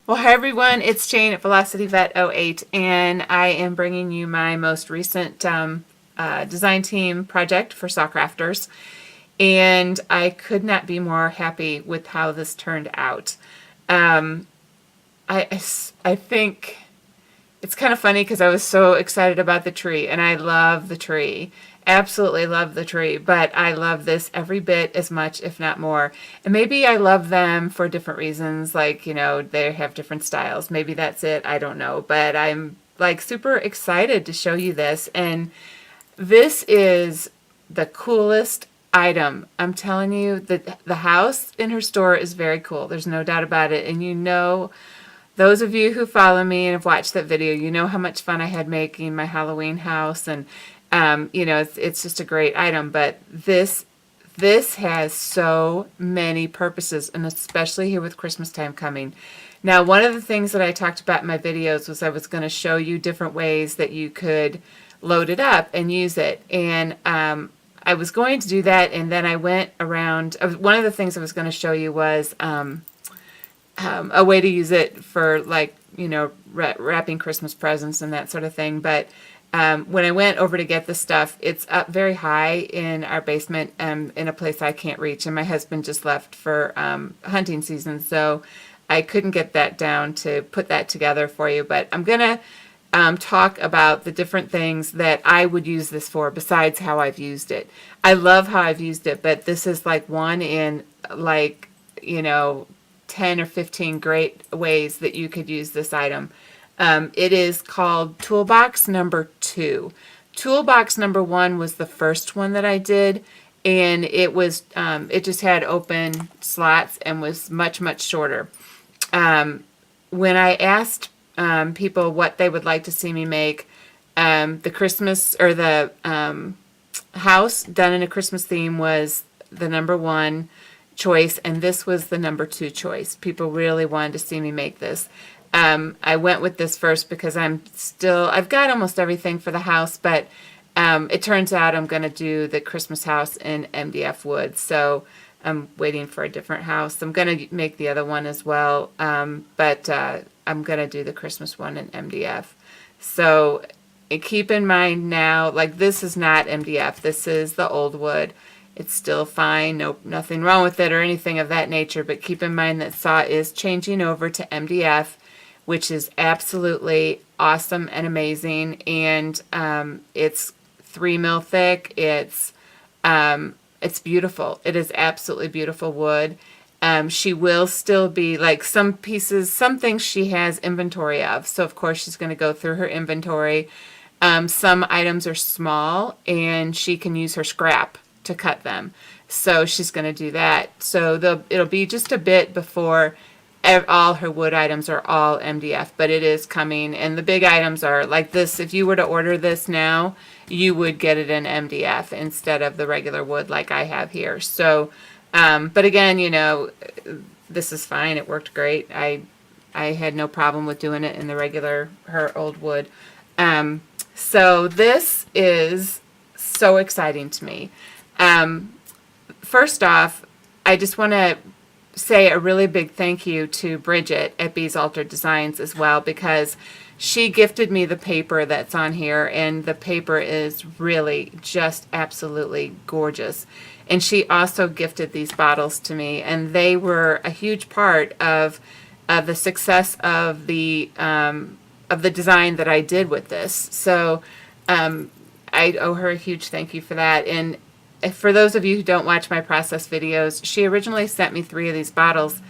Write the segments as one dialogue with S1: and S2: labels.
S1: Well, hi everyone, it's Jane at Velocity Vet 08, and I am bringing you my most recent design team project for SaCrafters, and I could not be more happy with how this turned out. Um, I think it's kind of funny because I was so excited about the tree, and I love the tree. Absolutely love the tree, but I love this every bit as much, if not more. And maybe I love them for different reasons, like, they have different styles. Maybe that's it. I don't know. But I'm like super excited to show you this. And this is the coolest item. I'm telling you that the house in her store is very cool. There's no doubt about it. And those of you who follow me and have watched that video, you know how much fun I had making my Halloween house, and it's just a great item. But this has so many purposes, and especially here with Christmas time coming. Now, one of the things that I talked about in my videos was I was going to show you different ways that you could load it up and use it, and I was going to do that, and then I went around. One of the things I was going to show you was a way to use it for, like, wrapping Christmas presents and that sort of thing. But when I went over to get the stuff, it's up very high in our basement, in a place I can't reach. And my husband just left for hunting season, so I couldn't get that down to put that together for you. But I'm going to talk about the different things that I would use this for besides how I've used it. I love how I've used it, but this is like one in, like, 10 or 15 great ways that you could use this item. It is called Toolbox number 2. Toolbox number 1 was the first one that I did, and it just had open slots and was much, much shorter. When I asked people what they would like to see me make, the Christmas, or the house done in a Christmas theme, was the number 1 choice, and this was the number 2 choice. People really wanted to see me make this. I went with this first because I've got almost everything for the house, but it turns out I'm going to do the Christmas house in MDF wood, so I'm waiting for a different house. I'm going to make the other one as well, but I'm going to do the Christmas one in MDF. So keep in mind now, like, this is not MDF. This is the old wood. It's still fine, nothing wrong with it or anything of that nature, but keep in mind that saw is changing over to MDF, which is absolutely awesome and amazing, and it's 3 mil thick. It's beautiful. It is absolutely beautiful wood. She will still be, like, some things she has inventory of, so of course she's going to go through her inventory. Some items are small, and she can use her scrap to cut them, so she's going to do that. So it'll be just a bit before all her wood items are all MDF, but it is coming. And the big items are like this. If you were to order this now, you would get it in MDF instead of the regular wood like I have here. So but again, this is fine. It worked great. I had no problem with doing it in her old wood. So this is so exciting to me. First off, I just want to say a really big thank you to Bridget at Bees Altered Designs as well, because she gifted me the paper that's on here, and the paper is really just absolutely gorgeous. And she also gifted these bottles to me, and they were a huge part of the success of the design that I did with this. So I owe her a huge thank you for that. And for those of you who don't watch my process videos, she originally sent me 3 of these bottles,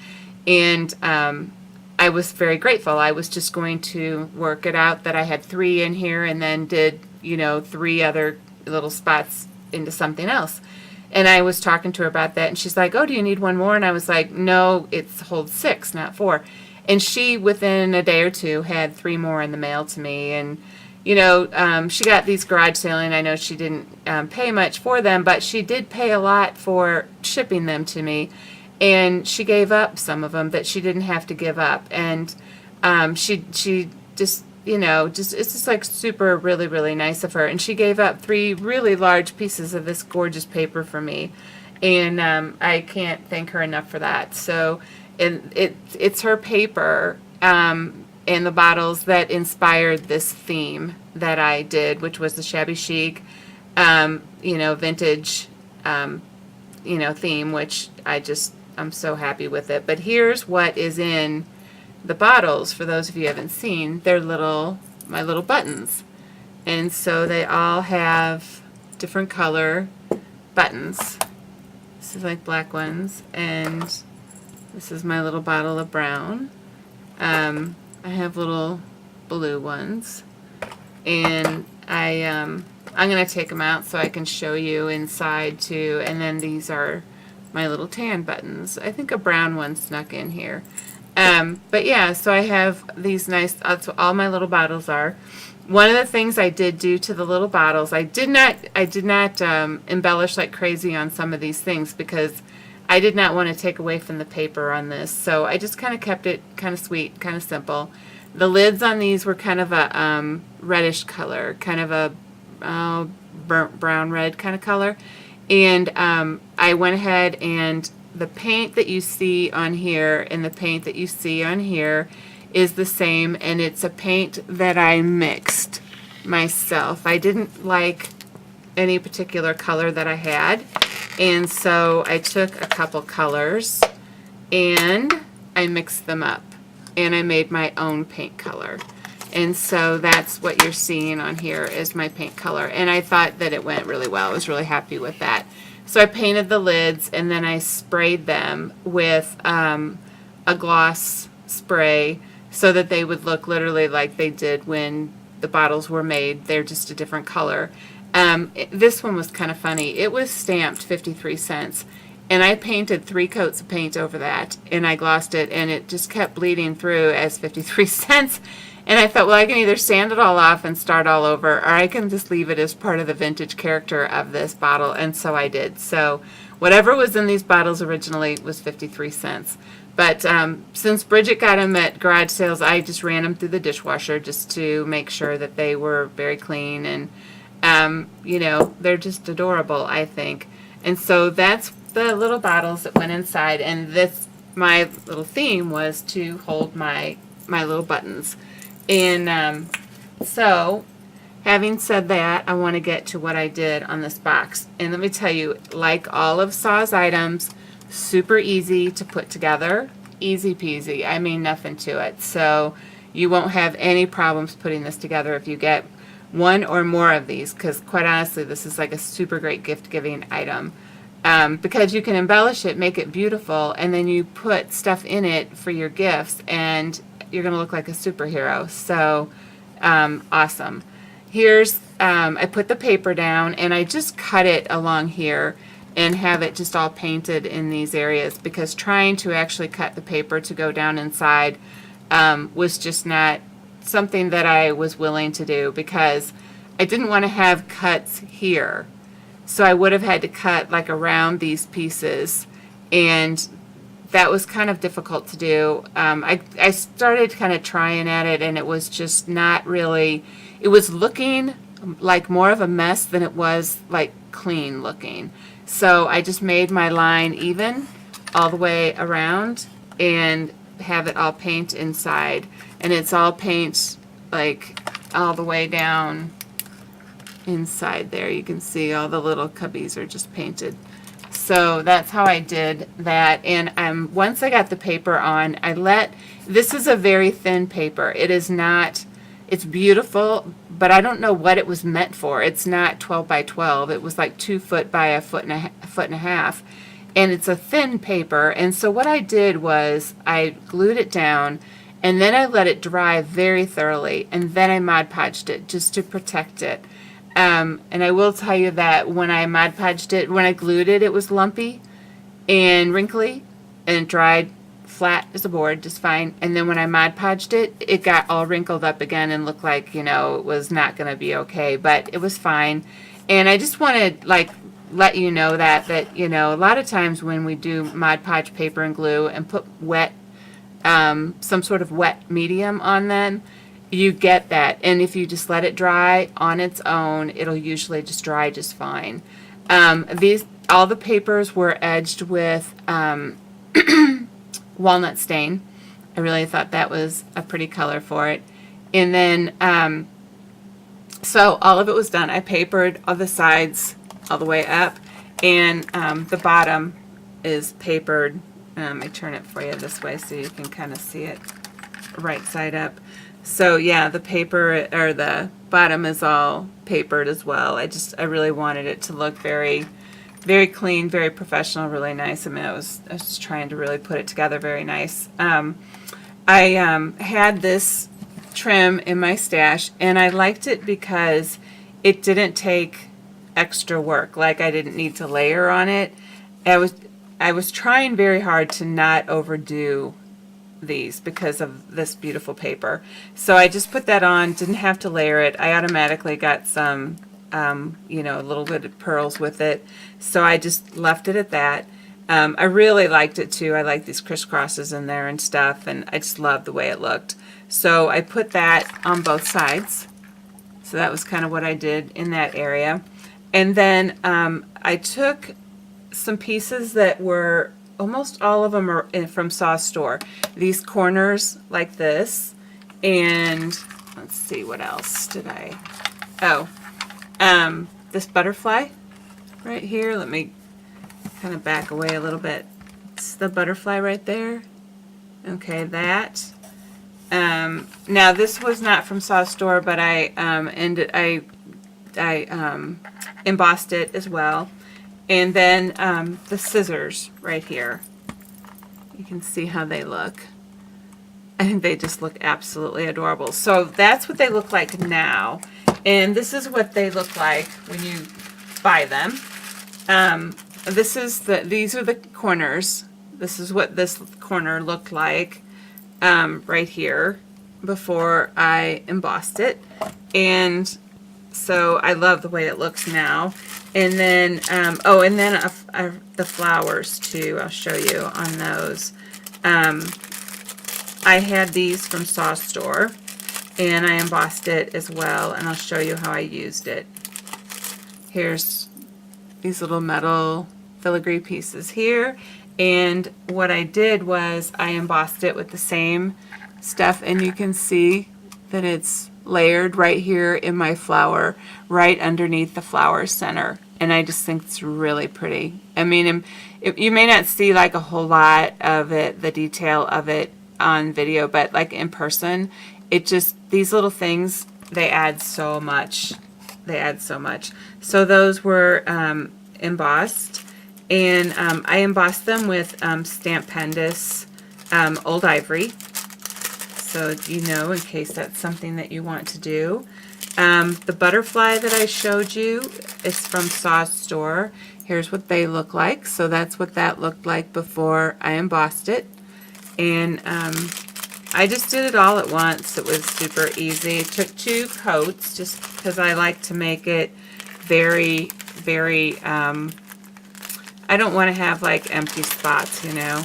S1: and I was very grateful. I was just going to work it out that I had 3 in here, and then did 3 other little spots into something else. And I was talking to her about that, and she's like, "Oh, do you need one more?" And I was like, "No, it holds 6, not 4." And she, within a day or two, had 3 more in the mail to me. And she got these garage sailing. I know she didn't pay much for them, but she did pay a lot for shipping them to me. And she gave up some of them that she didn't have to give up. And she just, it's just like super, really, really nice of her. And she gave up 3 really large pieces of this gorgeous paper for me. And I can't thank her enough for that. So it's her paper and the bottles that inspired this theme that I did, which was the Shabby Chic, vintage, theme, which I'm so happy with it. But here's what is in the bottles, for those of you who haven't seen. They're my little buttons. And so they all have different color buttons. This is like black ones, and this is my little bottle of brown. I have little blue ones, and I'm going to take them out so I can show you inside too. And then these are my little tan buttons. I think a brown one snuck in here. But yeah, so I have these nice, that's what all my little bottles are. One of the things I did do to the little bottles, I did not embellish like crazy on some of these things because I did not want to take away from the paper on this. So I just kind of kept it kind of sweet, kind of simple. The lids on these were kind of a reddish color, kind of a burnt brown red kind of color. And I went ahead, and the paint that you see on here and the paint that you see on here is the same, and it's a paint that I mixed myself. I didn't like any particular color that I had, and so I took a couple colors and I mixed them up, and I made my own paint color. And so that's what you're seeing on here is my paint color, and I thought that it went really well. I was really happy with that. So I painted the lids, and then I sprayed them with a gloss spray so that they would look literally like they did when the bottles were made. They're just a different color. This one was kind of funny. It was stamped 53 cents, and I painted 3 coats of paint over that, and I glossed it, and it just kept bleeding through as 53 cents. And I thought, well, I can either sand it all off and start all over, or I can just leave it as part of the vintage character of this bottle, and so I did. So whatever was in these bottles originally was 53 cents. But since Bridget got them at garage sales, I just ran them through the dishwasher just to make sure that they were very clean, and they're just adorable, I think. And so that's the little bottles that went inside, and my little theme was to hold my little buttons. And so, having said that, I want to get to what I did on this box. And let me tell you, like all of Saw's items, super easy to put together, easy peasy. I mean, nothing to it. So you won't have any problems putting this together if you get one or more of these, because quite honestly, this is like a super great gift-giving item. Because you can embellish it, make it beautiful, and then you put stuff in it for your gifts, and you're going to look like a superhero. So awesome. Here's, I put the paper down, and I just cut it along here and have it just all painted in these areas, because trying to actually cut the paper to go down inside was just not something that I was willing to do, because I didn't want to have cuts here. So I would have had to cut like around these pieces, and that was kind of difficult to do. I started kind of trying at it, and it was just not really, it was looking like more of a mess than it was like clean looking. So I just made my line even all the way around and have it all paint inside, and it's all paint like all the way down inside there. You can see all the little cubbies are just painted. So that's how I did that. And once I got the paper on, this is a very thin paper. It is not, it's beautiful, but I don't know what it was meant for. It's not 12 by 12. It was like 2 foot by a foot and a half. And it's a thin paper. And so what I did was I glued it down, and then I let it dry very thoroughly, and then I Mod Podged it just to protect it. And I will tell you that when I Mod Podged it, when I glued it, it was lumpy and wrinkly, and it dried flat as a board just fine. And then when I Mod Podged it, it got all wrinkled up again and looked like, it was not going to be okay, but it was fine. And I just want to let you know that a lot of times when we do Mod Podge paper and glue and put wet, some sort of wet medium on them, you get that. And if you just let it dry on its own, it'll usually just dry just fine. All the papers were edged with walnut stain, I really thought that was a pretty color for it. And then, so all of it was done. I papered all the sides all the way up, and the bottom is papered. I turn it for you this way so you can kind of see it right side up. So yeah, the paper, or the bottom, is all papered as well. I really wanted it to look very, very clean, very professional, really nice. I mean, I was trying to really put it together very nice. I had this trim in my stash, and I liked it because it didn't take extra work. Like, I didn't need to layer on it. I was trying very hard to not overdo these because of this beautiful paper. So I just put that on, didn't have to layer it. I automatically got some, you know, a little bit of pearls with it. So I just left it at that. I really liked it too. I like these crisscrosses in there and stuff, and I just loved the way it looked. So I put that on both sides. So that was kind of what I did in that area. And then I took some pieces that were, almost all of them are from SaCrafters. These corners like this, and let's see, what else did I, this butterfly right here. Let me kind of back away a little bit. It's the butterfly right there. Okay, that. Now this was not from SaCrafters, but I embossed it as well. And then the scissors right here. You can see how they look. I think they just look absolutely adorable. So that's what they look like now. And this is what they look like when you buy them. These are the corners. This is what this corner looked like right here before I embossed it. And so I love the way it looks now. And then, the flowers too, I'll show you on those. I had these from SaCrafters, and I embossed it as well, and I'll show you how I used it. Here's these little metal filigree pieces here, and what I did was I embossed it with the same stuff, and you can see that it's layered right here in my flower, right underneath the flower center. And I just think it's really pretty. I mean, you may not see like a whole lot of it, the detail of it on video, but like in person, it just, these little things, they add so much. They add so much. So those were embossed, and I embossed them with Stamp Pendus Old Ivory. So you know, in case that's something that you want to do. The butterfly that I showed you is from SaCrafters. Here's what they look like. So that's what that looked like before I embossed it. And I just did it all at once. It was super easy. It took 2 coats just because I like to make it very, very, I don't want to have like empty spots, you know.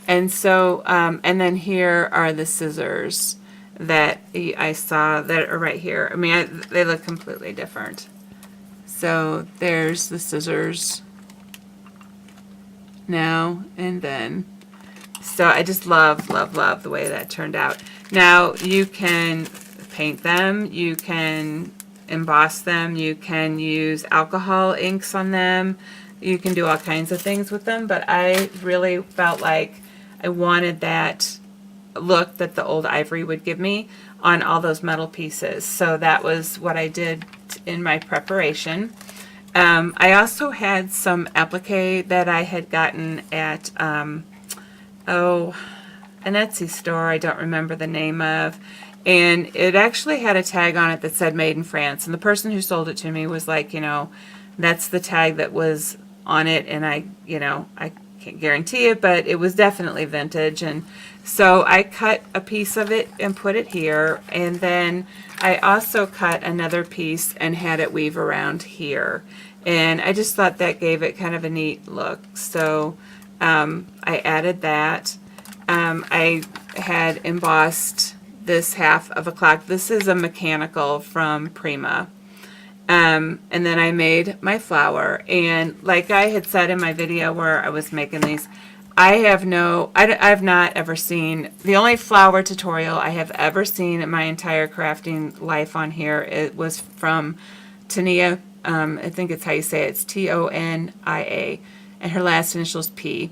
S1: And so, and then here are the scissors that I saw that are right here. I mean, they look completely different. So there's the scissors now and then. So I just love, love, love the way that turned out. Now you can paint them, you can emboss them, you can use alcohol inks on them, you can do all kinds of things with them, but I really felt like I wanted that look that the old ivory would give me on all those metal pieces. So that was what I did in my preparation. I also had some applique that I had gotten at an Etsy store I don't remember the name of, and it actually had a tag on it that said made in France, and the person who sold it to me was like, you know, that's the tag that was on it, and I can't guarantee it, but it was definitely vintage. And so I cut a piece of it and put it here, and then I also cut another piece and had it weave around here, and I just thought that gave it kind of a neat look. So I added that. I had embossed this half of a clock. This is a mechanical from Prima. And then I made my flower, and like I had said in my video where I was making these, I've not ever seen, the only flower tutorial I have ever seen in my entire crafting life on here, it was from Tania, I think it's how you say it, it's Tonia, and her last initial is P.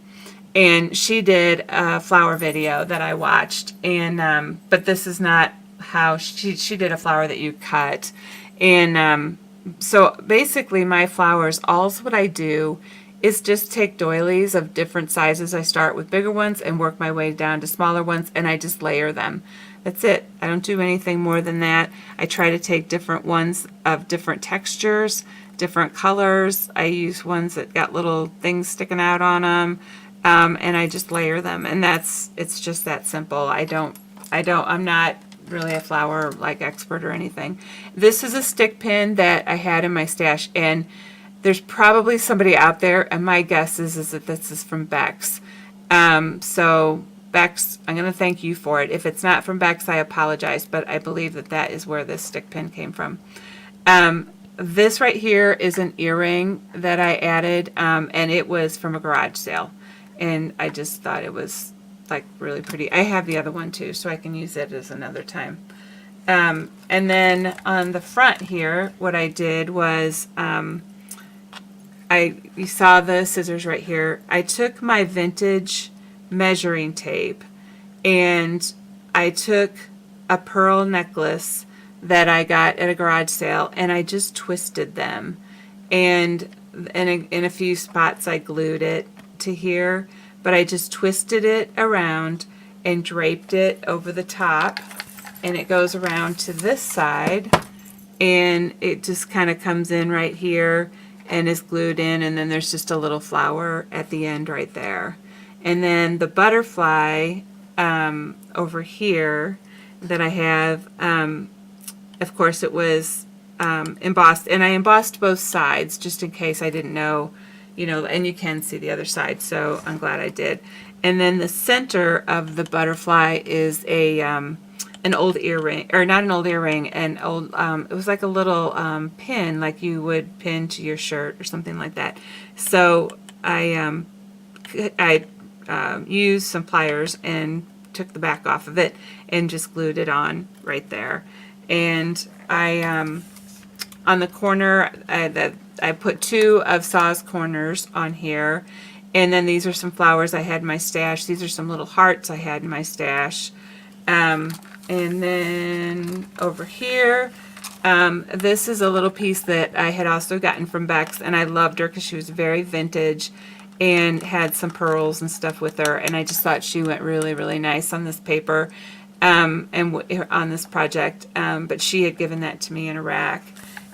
S1: And she did a flower video that I watched, and but this is not how she did a flower that you cut. And so basically my flowers, all's what I do is just take doilies of different sizes. I start with bigger ones and work my way down to smaller ones, and I just layer them. That's it. I don't do anything more than that. I try to take different ones of different textures, different colors. I use ones that got little things sticking out on them, and I just layer them. And it's just that simple. I'm not really a flower like expert or anything. This is a stick pin that I had in my stash, and there's probably somebody out there, and my guess is that this is from Bex. So Bex, I'm going to thank you for it. If it's not from Bex, I apologize, but I believe that is where this stick pin came from. This right here is an earring that I added, and it was from a garage sale, and I just thought it was like really pretty. I have the other one too, so I can use it as another time. And then on the front here, what I did was, you saw the scissors right here. I took my vintage measuring tape and I took a pearl necklace that I got at a garage sale, and I just twisted them, and in a few spots I glued it to here, but I just twisted it around and draped it over the top, and it goes around to this side, and it just kind of comes in right here and is glued in, and then there's just a little flower at the end right there. And then the butterfly over here that I have, of course it was embossed, and I embossed both sides just in case I didn't know, and you can see the other side, so I'm glad I did. And then the center of the butterfly is an old earring, or not an old earring, an old, it was like a little pin, like you would pin to your shirt or something like that. So I used some pliers and took the back off of it and just glued it on right there. And I, on the corner, I put 2 of Saw's corners on here. And then these are some flowers I had in my stash. These are some little hearts I had in my stash. And then over here, this is a little piece that I had also gotten from Bex, and I loved her because she was very vintage and had some pearls and stuff with her, and I just thought she went really, really nice on this paper, and on this project, but she had given that to me in a rack.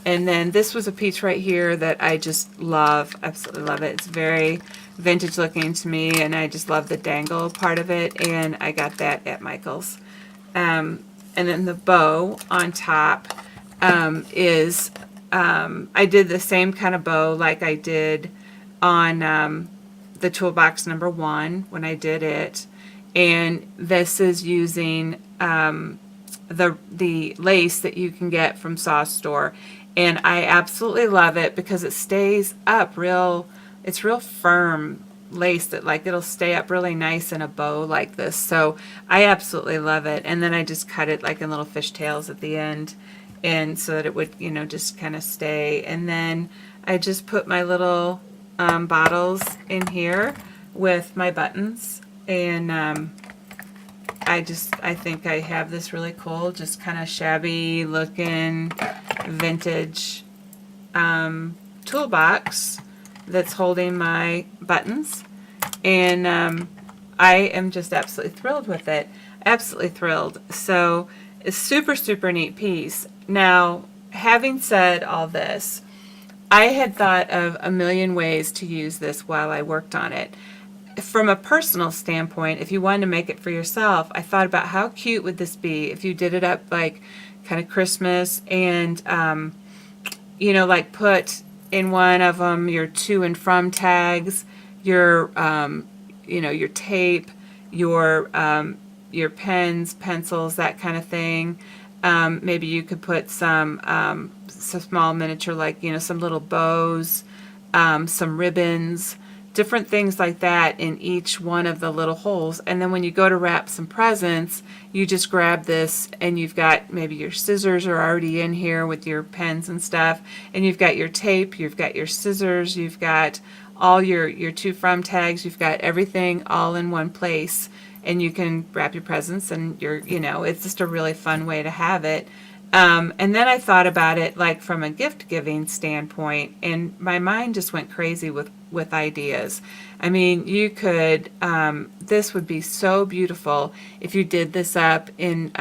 S1: And then this was a piece right here that I just love, absolutely love it. It's very vintage looking to me, and I just love the dangle part of it, and I got that at Michael's. And then the bow on top is, I did the same kind of bow like I did on the toolbox number 1 when I did it, and this is using the lace that you can get from Saw's store, and I absolutely love it because it stays up it's real firm lace that it'll stay up really nice in a bow like this, so I absolutely love it. And then I just cut it like in little fishtails at the end, and so that it would just kind of stay. And then I just put my little bottles in here with my buttons, and I think I have this really cool, just kind of shabby looking vintage toolbox that's holding my buttons, and I am just absolutely thrilled with it. Absolutely thrilled. So it's super, super neat piece. Now, having said all this, I had thought of a million ways to use this while I worked on it. From a personal standpoint, if you wanted to make it for yourself, I thought about how cute would this be if you did it up like kind of Christmas, and like put in one of them your to and from tags, your your tape, your pens, pencils, that kind of thing. Maybe you could put some small miniature, like some little bows, some ribbons, different things like that in each one of the little holes. And then when you go to wrap some presents, you just grab this, and you've got maybe your scissors are already in here with your pens and stuff, and you've got your tape, you've got your scissors, you've got all your to from tags, you've got everything all in one place, and you can wrap your presents, and it's just a really fun way to have it. And then I thought about it like from a gift giving standpoint, and my mind just went crazy with ideas. I mean, you could, this would be so beautiful if you did this up in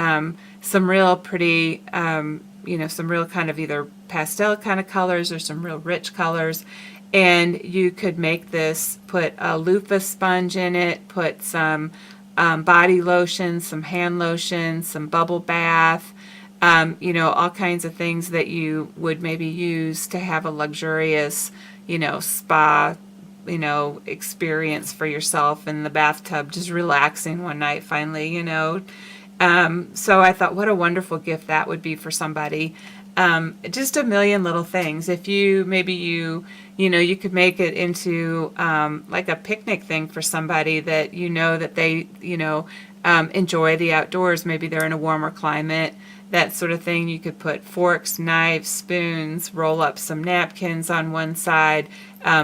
S1: some real pretty, some real kind of either pastel kind of colors or some real rich colors. And you could make this, put a loofah sponge in it, put some body lotion, some hand lotion, some bubble bath, all kinds of things that you would maybe use to have a luxurious, spa, experience for yourself in the bathtub, just relaxing one night finally, So I thought, what a wonderful gift that would be for somebody. Just a million little things. If you you could make it into like a picnic thing for somebody that that they enjoy the outdoors. Maybe they're in a warmer climate, that sort of thing. You could put forks, knives, spoons, roll up some napkins on one side,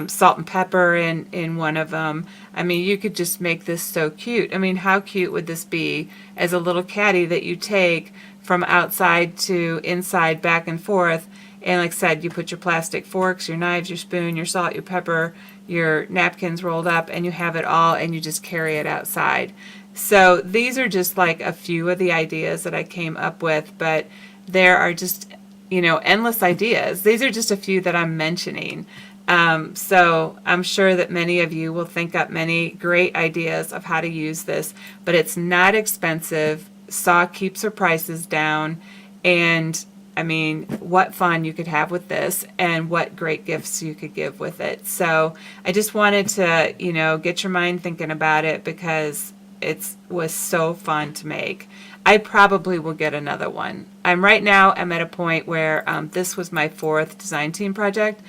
S1: salt and pepper in one of them. I mean, you could just make this so cute. I mean, how cute would this be as a little caddy that you take from outside to inside, back and forth? And like I said, you put your plastic forks, your knives, your spoon, your salt, your pepper, your napkins rolled up, and you have it all, and you just carry it outside. So these are just like a few of the ideas that I came up with, but there are just, endless ideas. These are just a few that I'm mentioning. So I'm sure that many of you will think up many great ideas of how to use this, but it's not expensive. Saw keeps her prices down, and I mean, what fun you could have with this, and what great gifts you could give with it. So I just wanted to, get your mind thinking about it, because it was so fun to make. I probably will get another one. I'm at a point where this was my 4th design team project,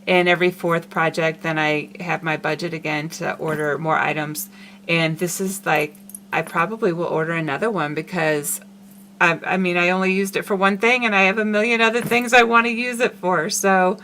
S1: and every 4th project, then I have my budget again to order more items. And this is like, I probably will order another one, because I only used it for one thing, and I have a million other things I want to use it for. So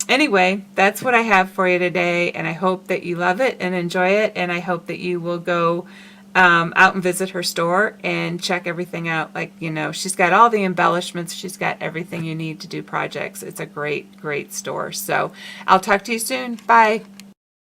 S1: anyway, that's what I have for you today, and I hope that you love it and enjoy it, and I hope that you will go out and visit her store and check everything out. Like, she's got all the embellishments. She's got everything you need to do projects. It's a great, great store. So I'll talk to you soon. Bye.